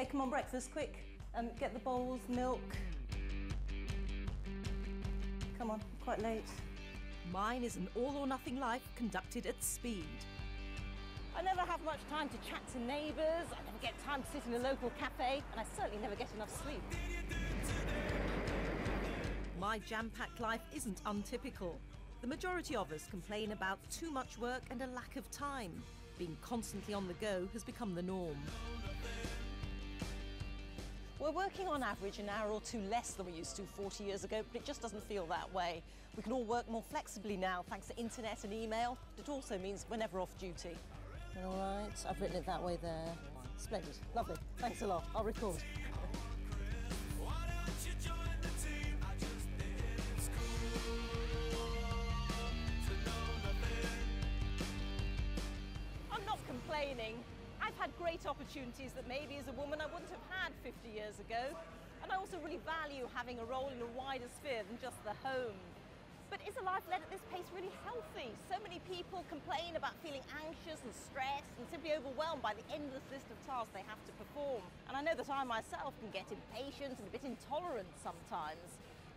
OK, come on, breakfast, quick. Get the bowls, milk. Come on, quite late. Mine is an all-or-nothing life conducted at speed. I never have much time to chat to neighbours, I never get time to sit in a local cafe, and I certainly never get enough sleep. My jam-packed life isn't untypical. The majority of us complain about too much work and a lack of time. Being constantly on the go has become the norm. We're working on average an hour or two less than we used to 40 years ago, but it just doesn't feel that way. We can all work more flexibly now, thanks to internet and email. But it also means we're never off duty. All right, I've written it that way there. Splendid, lovely, thanks a lot, I'll record. I'm not complaining. I've had great opportunities that maybe as a woman I wouldn't have had 50 years ago. And I also really value having a role in a wider sphere than just the home. But is a life led at this pace really healthy? So many people complain about feeling anxious and stressed and simply overwhelmed by the endless list of tasks they have to perform. And I know that I myself can get impatient and a bit intolerant sometimes.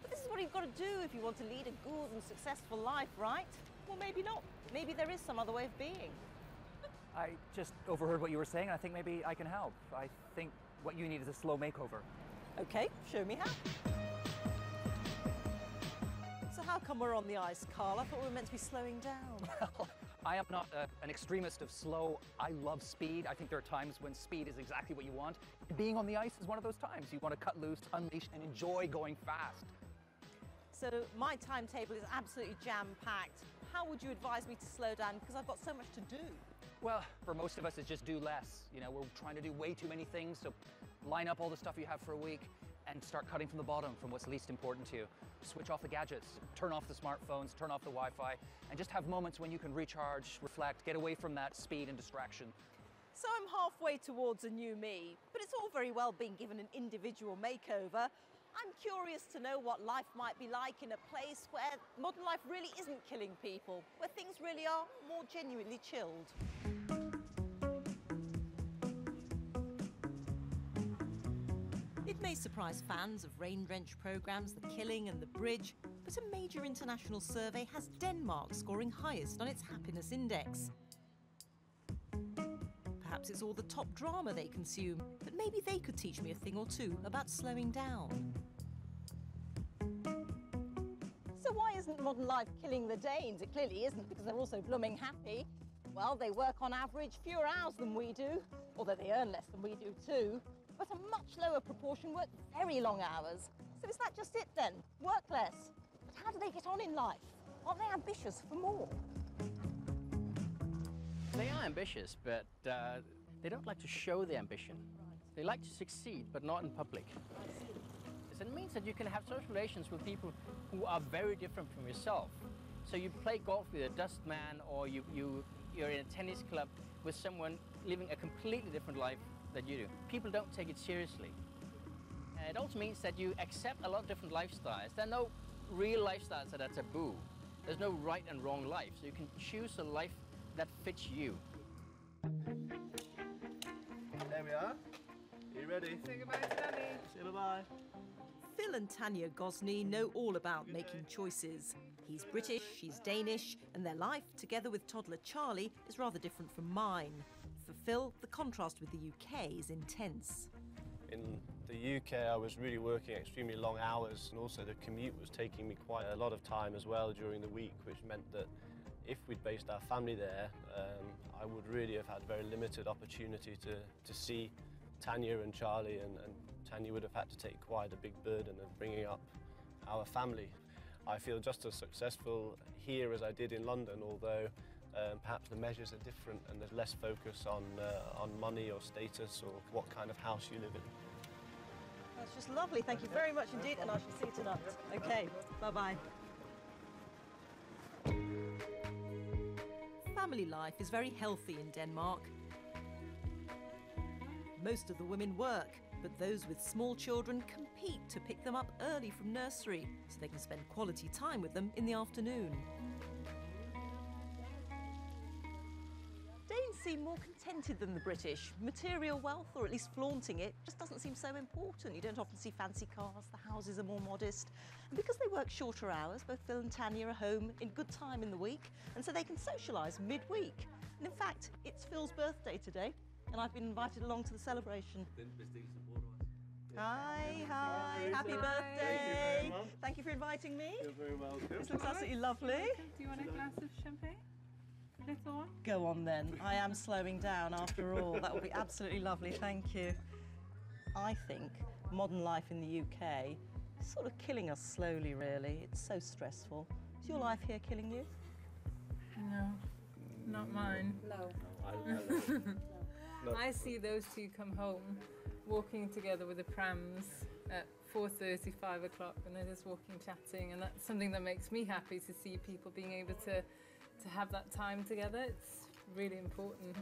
But this is what you've got to do if you want to lead a good and successful life, right? Well, maybe not. Maybe there is some other way of being. I just overheard what you were saying, and I think maybe I can help. I think what you need is a slow makeover. OK, show me how. So how come we're on the ice, Carl? I thought we were meant to be slowing down. Well, I am not an extremist of slow. I love speed. I think there are times when speed is exactly what you want. Being on the ice is one of those times. You want to cut loose, unleash, and enjoy going fast. So my timetable is absolutely jam-packed. How would you advise me to slow down? Because I've got so much to do. Well, for most of us, it's just do less. You know, we're trying to do way too many things, so line up all the stuff you have for a week and start cutting from the bottom, from what's least important to you. Switch off the gadgets, turn off the smartphones, turn off the Wi-Fi, and just have moments when you can recharge, reflect, get away from that speed and distraction. So I'm halfway towards a new me, but it's all very well being given an individual makeover. I'm curious to know what life might be like in a place where modern life really isn't killing people, where things really are more genuinely chilled. It may surprise fans of rain-drenched programmes, The Killing and The Bridge, but a major international survey has Denmark scoring highest on its happiness index. Perhaps it's all the top drama they consume, but maybe they could teach me a thing or two about slowing down. So why isn't modern life killing the Danes? It clearly isn't, because they're also blooming happy. Well, they work on average fewer hours than we do, although they earn less than we do too. But a much lower proportion work very long hours. So is that just it then? Work less. But how do they get on in life? Aren't they ambitious for more? They are ambitious, but they don't like to show their ambition. They like to succeed, but not in public. It means that you can have social relations with people who are very different from yourself. So you play golf with a dustman, or you're in a tennis club with someone living a completely different life that you do. People don't take it seriously. It also means that you accept a lot of different lifestyles. There are no real lifestyles that are taboo. There's no right and wrong life, so you can choose a life that fits you. There we are. Are you ready? Say goodbye to Daddy. Say bye-bye. Phil and Tanya Gosney know all about making choices. He's British, she's Danish, and their life, together with toddler Charlie, is rather different from mine. For Phil, the contrast with the UK is intense. In the UK, I was really working extremely long hours, and also the commute was taking me quite a lot of time as well during the week, which meant that if we'd based our family there, I would really have had very limited opportunity to see Tanya and Charlie, and Tanya would have had to take quite a big burden of bringing up our family. I feel just as successful here as I did in London, although perhaps the measures are different and there's less focus on money or status or what kind of house you live in. That's just lovely. Thank you very much indeed, and I shall see you tonight. OK, bye-bye. Family life is very healthy in Denmark. Most of the women work, but those with small children compete to pick them up early from nursery so they can spend quality time with them in the afternoon. Danes seem more contented than the British. Material wealth, or at least flaunting it, just doesn't seem so important. You don't often see fancy cars, the houses are more modest. And because they work shorter hours, both Phil and Tanya are home in good time in the week, and so they can socialise midweek. And in fact, it's Phil's birthday today, and I've been invited along to the celebration. Hi, happy birthday. Thank you for inviting me. You're very welcome. This looks absolutely lovely. Do you want a glass of champagne? Little one? Go on then, I am slowing down after all. That will be absolutely lovely, thank you. I think modern life in the UK is sort of killing us slowly, really. It's so stressful. Is your life here killing you? No, not mine. No. I see those two come home walking together with the prams at 4:30, 5 o'clock, and they're just walking, chatting, and that's something that makes me happy, to see people being able to have that time together. It's really important.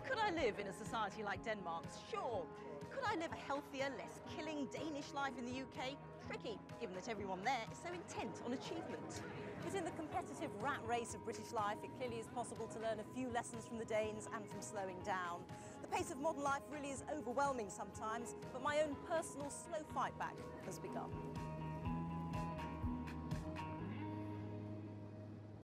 Could I live in a society like Denmark's? Sure. Could I live a healthier, less killing Danish life in the UK? Tricky, given that everyone there is so intent on achievement. But in the competitive rat race of British life, it clearly is possible to learn a few lessons from the Danes and from slowing down. The pace of modern life really is overwhelming sometimes, but my own personal slow fight back has begun.